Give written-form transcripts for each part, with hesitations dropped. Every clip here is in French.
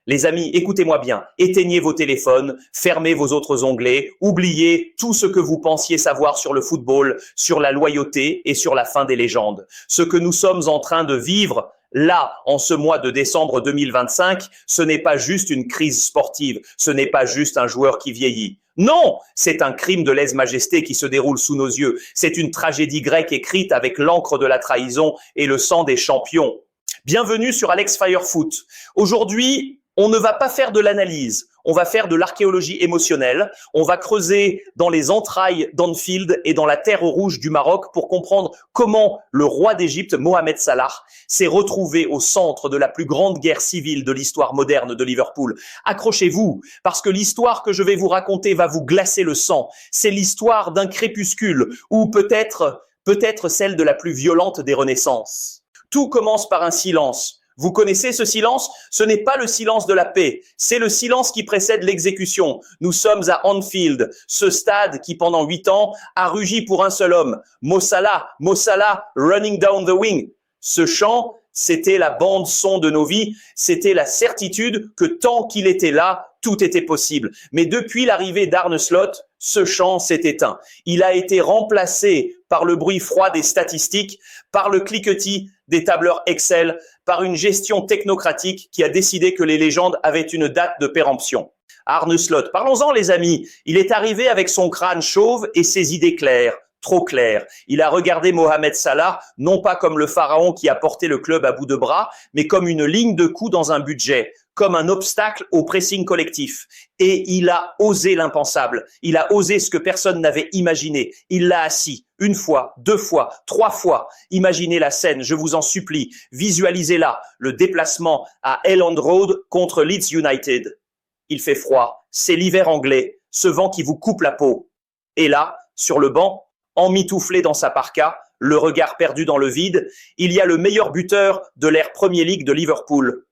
Les amis, écoutez-moi bien, éteignez vos téléphones, fermez vos autres onglets, oubliez tout ce que vous pensiez savoir sur le football, sur la loyauté et sur la fin des légendes. Ce que nous sommes en train de vivre là, en ce mois de décembre 2025, ce n'est pas juste une crise sportive, ce n'est pas juste un joueur qui vieillit. Non, c'est un crime de lèse-majesté qui se déroule sous nos yeux. C'est une tragédie grecque écrite avec l'encre de la trahison et le sang des champions. Bienvenue sur Alex Firefoot. Aujourd'hui, on ne va pas faire de l'analyse, on va faire de l'archéologie émotionnelle, on va creuser dans les entrailles d'Anfield et dans la terre rouge du Maroc pour comprendre comment le roi d'Égypte, Mohamed Salah, s'est retrouvé au centre de la plus grande guerre civile de l'histoire moderne de Liverpool. Accrochez-vous, parce que l'histoire que je vais vous raconter va vous glacer le sang. C'est l'histoire d'un crépuscule, ou peut-être celle de la plus violente des renaissances. Tout commence par un silence. Vous connaissez ce silence? Ce n'est pas le silence de la paix, c'est le silence qui précède l'exécution. Nous sommes à Anfield, ce stade qui pendant 8 ans a rugi pour un seul homme. Mo Salah, running down the wing. Ce chant, c'était la bande son de nos vies, c'était la certitude que tant qu'il était là, tout était possible. Mais depuis l'arrivée d'Arne Slot, ce chant s'est éteint. Il a été remplacé par le bruit froid des statistiques, par le cliquetis des tableurs Excel, par une gestion technocratique qui a décidé que les légendes avaient une date de péremption. Arne Slot, parlons-en les amis, il est arrivé avec son crâne chauve et ses idées claires. Trop clair. Il a regardé Mohamed Salah, non pas comme le pharaon qui a porté le club à bout de bras, mais comme une ligne de coût dans un budget, comme un obstacle au pressing collectif. Et il a osé l'impensable. Il a osé ce que personne n'avait imaginé. Il l'a assis. 1 fois, 2 fois, 3 fois. Imaginez la scène, je vous en supplie. Visualisez-la. Le déplacement à Elland Road contre Leeds United. Il fait froid. C'est l'hiver anglais. Ce vent qui vous coupe la peau. Et là, sur le banc, emmitouflé dans sa parka, le regard perdu dans le vide, il y a le meilleur buteur de l'ère Premier League de Liverpool.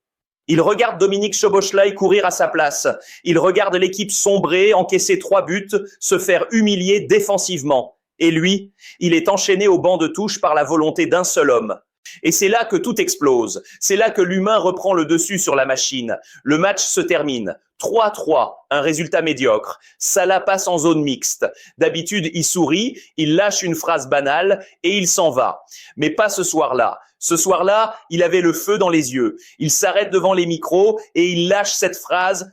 Il regarde Dominique Szoboszlai courir à sa place. Il regarde l'équipe sombrer, encaisser 3 buts, se faire humilier défensivement. Et lui, il est enchaîné au banc de touche par la volonté d'un seul homme. Et c'est là que tout explose. C'est là que l'humain reprend le dessus sur la machine. Le match se termine. 3-3, un résultat médiocre. Salah passe en zone mixte. D'habitude, il sourit, il lâche une phrase banale et il s'en va. Mais pas ce soir-là. Ce soir-là, il avait le feu dans les yeux. Il s'arrête devant les micros et il lâche cette phrase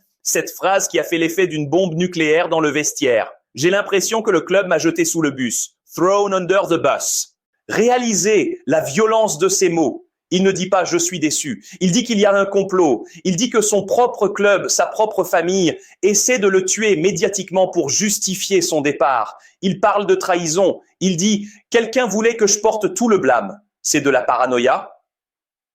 qui a fait l'effet d'une bombe nucléaire dans le vestiaire. J'ai l'impression que le club m'a jeté sous le bus. Thrown under the bus. Réalisez la violence de ces mots. Il ne dit pas « je suis déçu ». Il dit qu'il y a un complot. Il dit que son propre club, sa propre famille essaie de le tuer médiatiquement pour justifier son départ. Il parle de trahison. Il dit « quelqu'un voulait que je porte tout le blâme ». C'est de la paranoïa?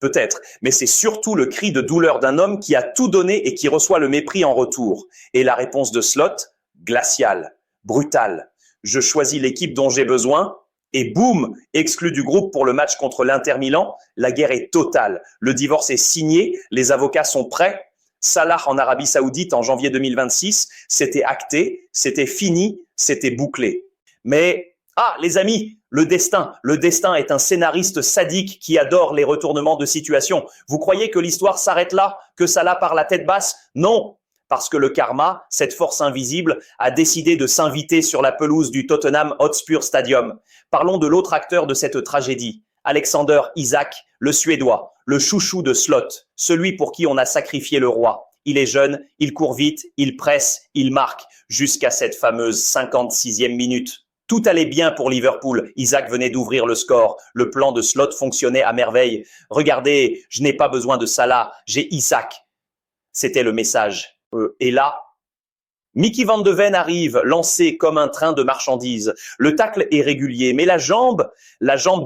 Peut-être, mais c'est surtout le cri de douleur d'un homme qui a tout donné et qui reçoit le mépris en retour. Et la réponse de Slot? Glaciale, brutale. Je choisis l'équipe dont j'ai besoin. Et boum, exclu du groupe pour le match contre l'Inter Milan, la guerre est totale. Le divorce est signé, les avocats sont prêts. Salah en Arabie Saoudite en janvier 2026, c'était acté, c'était fini, c'était bouclé. Mais, les amis, le destin est un scénariste sadique qui adore les retournements de situation. Vous croyez que l'histoire s'arrête là, que Salah part la tête basse? Non. Parce que le karma, cette force invisible, a décidé de s'inviter sur la pelouse du Tottenham Hotspur Stadium. Parlons de l'autre acteur de cette tragédie, Alexander Isak, le Suédois, le chouchou de Slot, celui pour qui on a sacrifié le roi. Il est jeune, il court vite, il presse, il marque, jusqu'à cette fameuse 56e minute. Tout allait bien pour Liverpool. Isak venait d'ouvrir le score. Le plan de Slot fonctionnait à merveille. Regardez, je n'ai pas besoin de Salah, j'ai Isak. C'était le message. Et là, Mickey Van de Ven arrive, lancé comme un train de marchandises. Le tacle est régulier, mais la jambe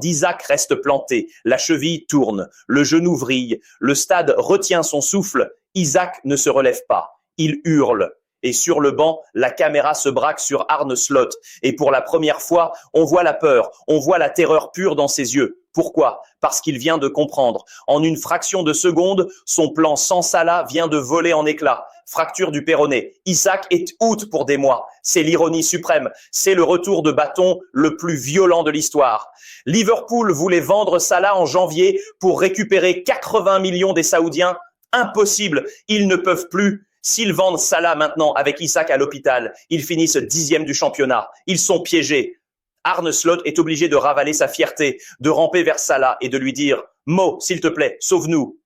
d'Isak reste plantée. La cheville tourne, le genou vrille, le stade retient son souffle. Isak ne se relève pas. Il hurle. Et sur le banc, la caméra se braque sur Arne Slot. Et pour la première fois, on voit la peur, on voit la terreur pure dans ses yeux. Pourquoi? Parce qu'il vient de comprendre. En une fraction de seconde, son plan sans Salah vient de voler en éclats. Fracture du péroné. Isak est out pour des mois. C'est l'ironie suprême. C'est le retour de bâton le plus violent de l'histoire. Liverpool voulait vendre Salah en janvier pour récupérer 80 millions des Saoudiens. Impossible, ils ne peuvent plus. S'ils vendent Salah maintenant avec Isak à l'hôpital, ils finissent 10e du championnat. Ils sont piégés. Arne Slot est obligé de ravaler sa fierté, de ramper vers Salah et de lui dire « Mo, s'il te plaît, sauve-nous ».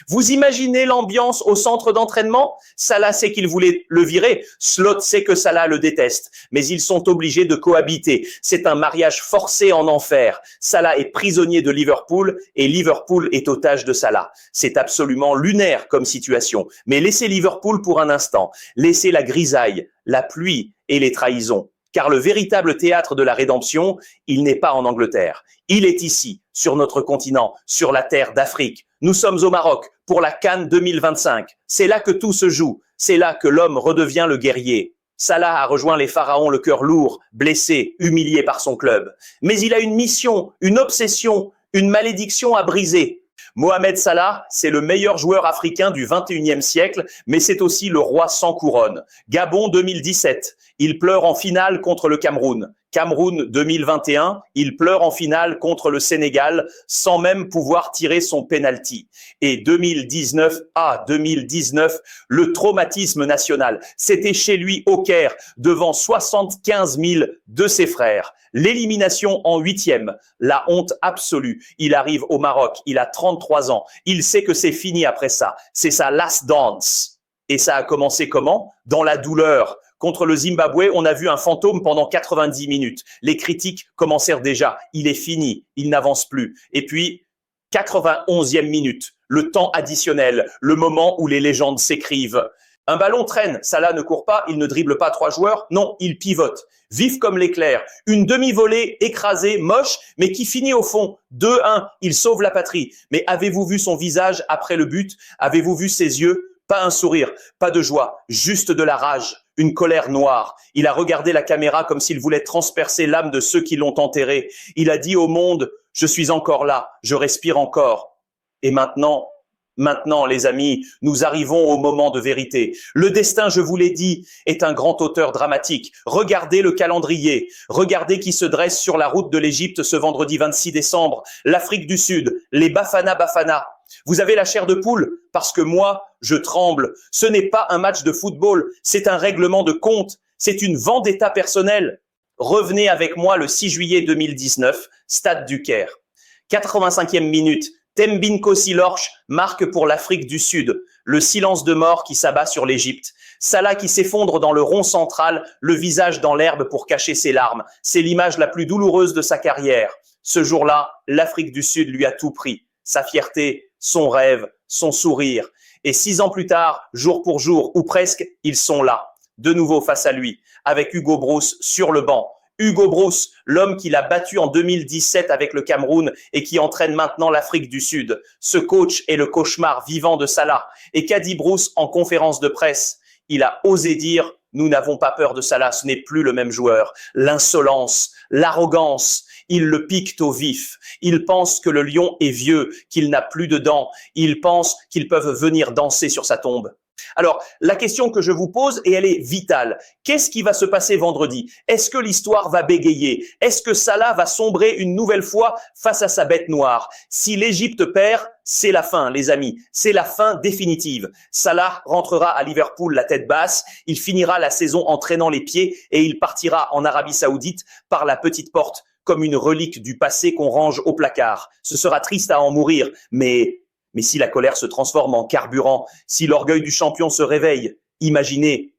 Vous imaginez l'ambiance au centre d'entraînement? Salah sait qu'il voulait le virer, Slot sait que Salah le déteste, mais ils sont obligés de cohabiter. C'est un mariage forcé en enfer. Salah est prisonnier de Liverpool et Liverpool est otage de Salah. C'est absolument lunaire comme situation. Mais laissez Liverpool pour un instant, laissez la grisaille, la pluie et les trahisons. Car le véritable théâtre de la rédemption, il n'est pas en Angleterre. Il est ici, sur notre continent, sur la terre d'Afrique. Nous sommes au Maroc pour la CAN 2025. C'est là que tout se joue. C'est là que l'homme redevient le guerrier. Salah a rejoint les pharaons le cœur lourd, blessé, humilié par son club. Mais il a une mission, une obsession, une malédiction à briser. Mohamed Salah, c'est le meilleur joueur africain du 21e siècle, mais c'est aussi le roi sans couronne. Gabon 2017, il pleure en finale contre le Cameroun. Cameroun 2021, il pleure en finale contre le Sénégal sans même pouvoir tirer son penalty. Et 2019, le traumatisme national. C'était chez lui au Caire, devant 75 000 de ses frères. L'élimination en 8e, la honte absolue. Il arrive au Maroc, il a 33 ans. Il sait que c'est fini après ça. C'est sa last dance. Et ça a commencé comment? Dans la douleur. Contre le Zimbabwe, on a vu un fantôme pendant 90 minutes. Les critiques commencèrent déjà. Il est fini, il n'avance plus. Et puis, 91e minute, le temps additionnel, le moment où les légendes s'écrivent. Un ballon traîne, Salah ne court pas, il ne dribble pas 3 joueurs, non, il pivote. Vif comme l'éclair, une demi-volée écrasée, moche, mais qui finit au fond. 2-1, il sauve la patrie. Mais avez-vous vu son visage après le but? Avez-vous vu ses yeux? Pas un sourire, pas de joie, juste de la rage, une colère noire. Il a regardé la caméra comme s'il voulait transpercer l'âme de ceux qui l'ont enterré. Il a dit au monde, je suis encore là, je respire encore. Et maintenant, les amis, nous arrivons au moment de vérité. Le destin, je vous l'ai dit, est un grand auteur dramatique. Regardez le calendrier. Regardez qui se dresse sur la route de l'Égypte ce vendredi 26 décembre. L'Afrique du Sud, les Bafana. Vous avez la chair de poule? Parce que moi, je tremble. Ce n'est pas un match de football, c'est un règlement de compte. C'est une vendetta personnelle. Revenez avec moi le 6 juillet 2019, stade du Caire. 85e minute. Tembin Silorch marque pour l'Afrique du Sud, le silence de mort qui s'abat sur l'Égypte. Salah qui s'effondre dans le rond central, le visage dans l'herbe pour cacher ses larmes. C'est l'image la plus douloureuse de sa carrière. Ce jour-là, l'Afrique du Sud lui a tout pris. Sa fierté, son rêve, son sourire. Et 6 ans plus tard, jour pour jour, ou presque, ils sont là, de nouveau face à lui, avec Hugo Broos sur le banc. Hugo Broos, l'homme qui l'a battu en 2017 avec le Cameroun et qui entraîne maintenant l'Afrique du Sud. Ce coach est le cauchemar vivant de Salah. Et qu'a dit Broos en conférence de presse? Il a osé dire « Nous n'avons pas peur de Salah, ce n'est plus le même joueur. » L'insolence, l'arrogance, ils le piquent au vif. Ils pensent que le lion est vieux, qu'il n'a plus de dents. Ils pensent qu'ils peuvent venir danser sur sa tombe. Alors, la question que je vous pose, et elle est vitale, qu'est-ce qui va se passer vendredi? Est-ce que l'histoire va bégayer? Est-ce que Salah va sombrer une nouvelle fois face à sa bête noire? Si l'Égypte perd, c'est la fin, les amis. C'est la fin définitive. Salah rentrera à Liverpool la tête basse, il finira la saison en traînant les pieds et il partira en Arabie Saoudite par la petite porte, comme une relique du passé qu'on range au placard. Ce sera triste à en mourir, mais si la colère se transforme en carburant, si l'orgueil du champion se réveille, imaginez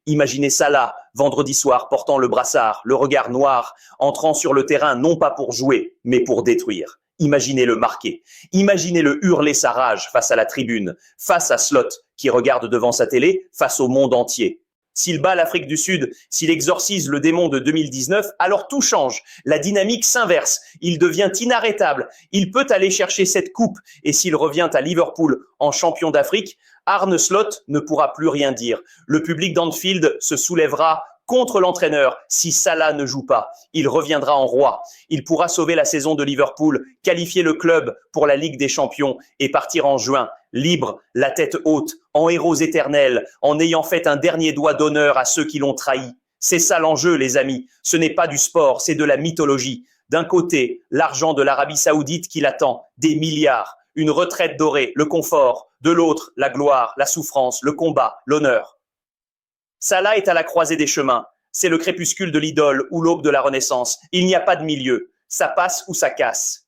Salah, vendredi soir, portant le brassard, le regard noir, entrant sur le terrain non pas pour jouer, mais pour détruire. Imaginez-le marquer. Imaginez-le hurler sa rage face à la tribune, face à Slot, qui regarde devant sa télé, face au monde entier. S'il bat l'Afrique du Sud, s'il exorcise le démon de 2019, alors tout change. La dynamique s'inverse. Il devient inarrêtable. Il peut aller chercher cette coupe. Et s'il revient à Liverpool en champion d'Afrique, Arne Slot ne pourra plus rien dire. Le public d'Anfield se soulèvera contre l'entraîneur si Salah ne joue pas. Il reviendra en roi. Il pourra sauver la saison de Liverpool, qualifier le club pour la Ligue des Champions et partir en juin, libre, la tête haute, en héros éternel, en ayant fait un dernier doigt d'honneur à ceux qui l'ont trahi. C'est ça l'enjeu, les amis. Ce n'est pas du sport, c'est de la mythologie. D'un côté, l'argent de l'Arabie Saoudite qui l'attend, des milliards, une retraite dorée, le confort. de l'autre, la gloire, la souffrance, le combat, l'honneur. Salah est à la croisée des chemins. C'est le crépuscule de l'idole ou l'aube de la Renaissance. Il n'y a pas de milieu. Ça passe ou ça casse.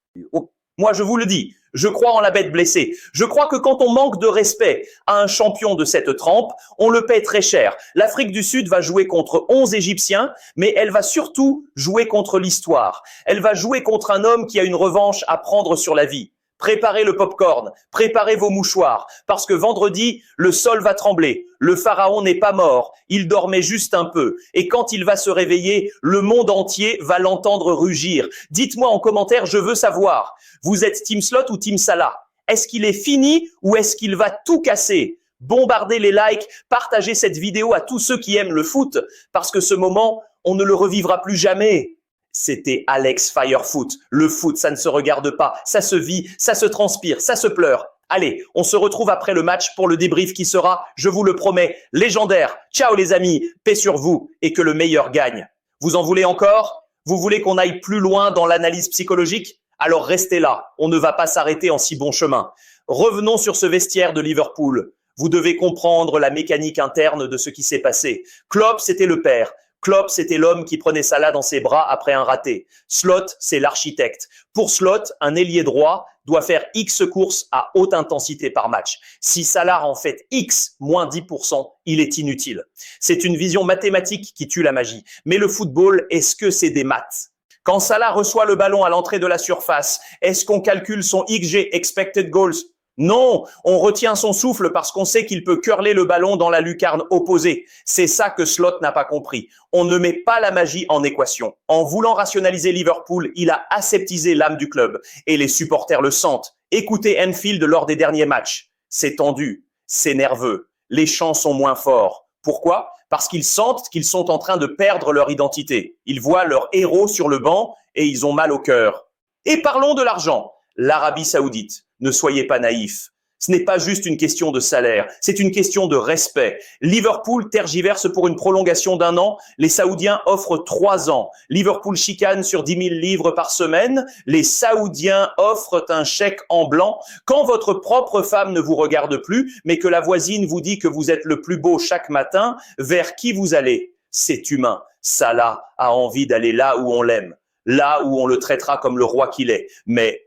Moi, je vous le dis, je crois en la bête blessée. Je crois que quand on manque de respect à un champion de cette trempe, on le paie très cher. L'Afrique du Sud va jouer contre 11 Égyptiens, mais elle va surtout jouer contre l'histoire. Elle va jouer contre un homme qui a une revanche à prendre sur la vie. Préparez le popcorn, préparez vos mouchoirs, parce que vendredi, le sol va trembler. Le pharaon n'est pas mort, il dormait juste un peu. Et quand il va se réveiller, le monde entier va l'entendre rugir. Dites-moi en commentaire, je veux savoir. Vous êtes Team Slot ou Team Salah? Est-ce qu'il est fini ou est-ce qu'il va tout casser? Bombardez les likes, partagez cette vidéo à tous ceux qui aiment le foot, parce que ce moment, on ne le revivra plus jamais. C'était Alex Firefoot. Le foot, ça ne se regarde pas, ça se vit, ça se transpire, ça se pleure. Allez, on se retrouve après le match pour le débrief qui sera, je vous le promets, légendaire. Ciao les amis, paix sur vous et que le meilleur gagne. Vous en voulez encore? Vous voulez qu'on aille plus loin dans l'analyse psychologique? Alors restez là, on ne va pas s'arrêter en si bon chemin. Revenons sur ce vestiaire de Liverpool. Vous devez comprendre la mécanique interne de ce qui s'est passé. Klopp, c'était le père. Klopp, c'était l'homme qui prenait Salah dans ses bras après un raté. Slot, c'est l'architecte. Pour Slot, un ailier droit doit faire X courses à haute intensité par match. Si Salah en fait X, moins 10%, il est inutile. C'est une vision mathématique qui tue la magie. Mais le football, est-ce que c'est des maths? Quand Salah reçoit le ballon à l'entrée de la surface, est-ce qu'on calcule son XG, expected goals? Non, on retient son souffle parce qu'on sait qu'il peut curler le ballon dans la lucarne opposée. C'est ça que Slot n'a pas compris. On ne met pas la magie en équation. En voulant rationaliser Liverpool, il a aseptisé l'âme du club. Et les supporters le sentent. Écoutez Anfield lors des derniers matchs. C'est tendu, c'est nerveux. Les chants sont moins forts. Pourquoi? Parce qu'ils sentent qu'ils sont en train de perdre leur identité. Ils voient leur héros sur le banc et ils ont mal au cœur. Et parlons de l'argent. L'Arabie Saoudite. Ne soyez pas naïfs. Ce n'est pas juste une question de salaire, c'est une question de respect. Liverpool tergiverse pour une prolongation d'1 an, les Saoudiens offrent 3 ans. Liverpool chicane sur 10 000 livres par semaine, les Saoudiens offrent un chèque en blanc. Quand votre propre femme ne vous regarde plus, mais que la voisine vous dit que vous êtes le plus beau chaque matin, vers qui vous allez? C'est humain. Salah a envie d'aller là où on l'aime, là où on le traitera comme le roi qu'il est. Mais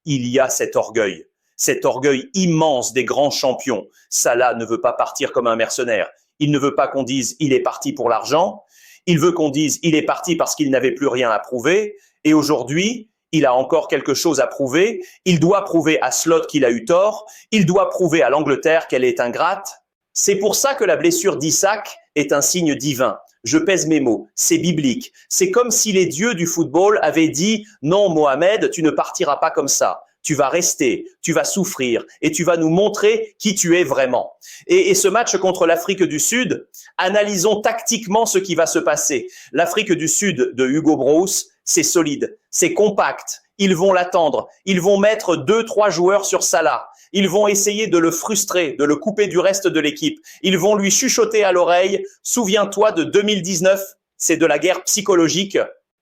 il y a cet orgueil immense des grands champions. Salah ne veut pas partir comme un mercenaire. Il ne veut pas qu'on dise il est parti pour l'argent. Il veut qu'on dise il est parti parce qu'il n'avait plus rien à prouver. Et aujourd'hui, il a encore quelque chose à prouver. Il doit prouver à Slot qu'il a eu tort. Il doit prouver à l'Angleterre qu'elle est ingrate. C'est pour ça que la blessure d'Isaac est un signe divin. Je pèse mes mots, c'est biblique. C'est comme si les dieux du football avaient dit « Non, Mohamed, tu ne partiras pas comme ça. Tu vas rester, tu vas souffrir et tu vas nous montrer qui tu es vraiment. » Et ce match contre l'Afrique du Sud, analysons tactiquement ce qui va se passer. L'Afrique du Sud de Hugo Broos, c'est solide, c'est compact. Ils vont l'attendre. Ils vont mettre 2-3 joueurs sur Salah. Ils vont essayer de le frustrer, de le couper du reste de l'équipe. Ils vont lui chuchoter à l'oreille. Souviens-toi de 2019, c'est de la guerre psychologique.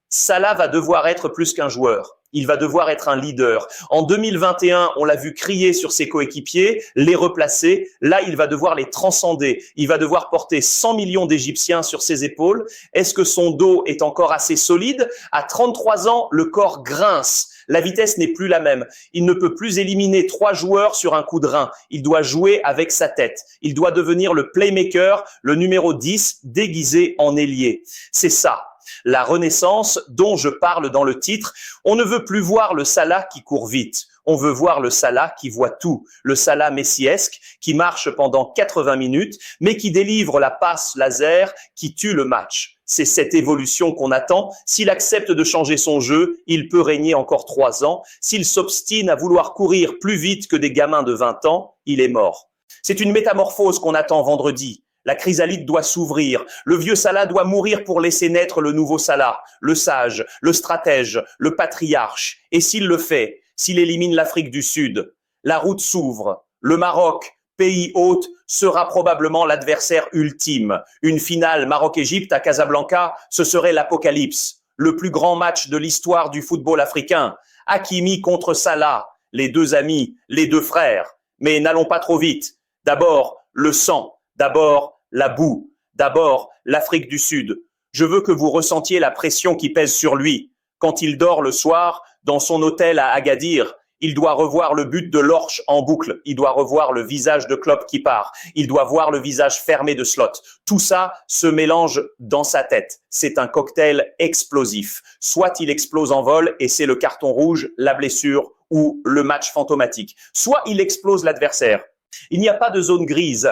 Salah va devoir être plus qu'un joueur. Il va devoir être un leader. En 2021, on l'a vu crier sur ses coéquipiers, les replacer. Là, il va devoir les transcender. Il va devoir porter 100 millions d'Égyptiens sur ses épaules. Est-ce que son dos est encore assez solide? À 33 ans, le corps grince. La vitesse n'est plus la même. Il ne peut plus éliminer 3 joueurs sur un coup de rein. Il doit jouer avec sa tête. Il doit devenir le playmaker, le numéro 10, déguisé en ailier. C'est ça. La renaissance dont je parle dans le titre. On ne veut plus voir le Salah qui court vite. On veut voir le Salah qui voit tout. Le Salah messiesque qui marche pendant 80 minutes, mais qui délivre la passe laser qui tue le match. C'est cette évolution qu'on attend. S'il accepte de changer son jeu, il peut régner encore 3 ans. S'il s'obstine à vouloir courir plus vite que des gamins de 20 ans, il est mort. C'est une métamorphose qu'on attend vendredi. La chrysalide doit s'ouvrir. Le vieux Salah doit mourir pour laisser naître le nouveau Salah, le sage, le stratège, le patriarche. Et s'il le fait, s'il élimine l'Afrique du Sud, la route s'ouvre. Le Maroc, pays hôte, sera probablement l'adversaire ultime. Une finale Maroc-Égypte à Casablanca, ce serait l'apocalypse. Le plus grand match de l'histoire du football africain. Hakimi contre Salah, les 2 amis, les 2 frères. Mais n'allons pas trop vite. D'abord, le sang. D'abord, la boue. D'abord, l'Afrique du Sud. Je veux que vous ressentiez la pression qui pèse sur lui. Quand il dort le soir, dans son hôtel à Agadir, il doit revoir le but de l'Orche en boucle. Il doit revoir le visage de Klopp qui part. Il doit voir le visage fermé de Slot. Tout ça se mélange dans sa tête. C'est un cocktail explosif. Soit il explose en vol et c'est le carton rouge, la blessure ou le match fantomatique. Soit il explose l'adversaire. Il n'y a pas de zone grise.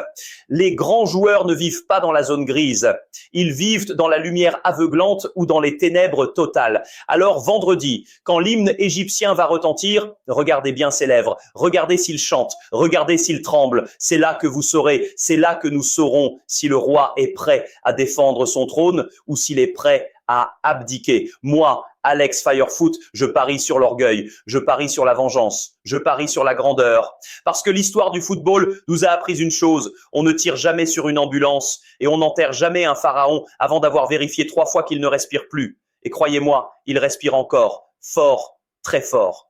Les grands joueurs ne vivent pas dans la zone grise. Ils vivent dans la lumière aveuglante ou dans les ténèbres totales. Alors vendredi, quand l'hymne égyptien va retentir, regardez bien ses lèvres, regardez s'il chante, regardez s'il tremble. C'est là que vous saurez, c'est là que nous saurons si le roi est prêt à défendre son trône ou s'il est prêt à abdiquer. Moi, Alex Firefoot, je parie sur l'orgueil, je parie sur la vengeance, je parie sur la grandeur. Parce que l'histoire du football nous a appris une chose, on ne tire jamais sur une ambulance et on n'enterre jamais un pharaon avant d'avoir vérifié 3 fois qu'il ne respire plus. Et croyez-moi, il respire encore, fort, très fort.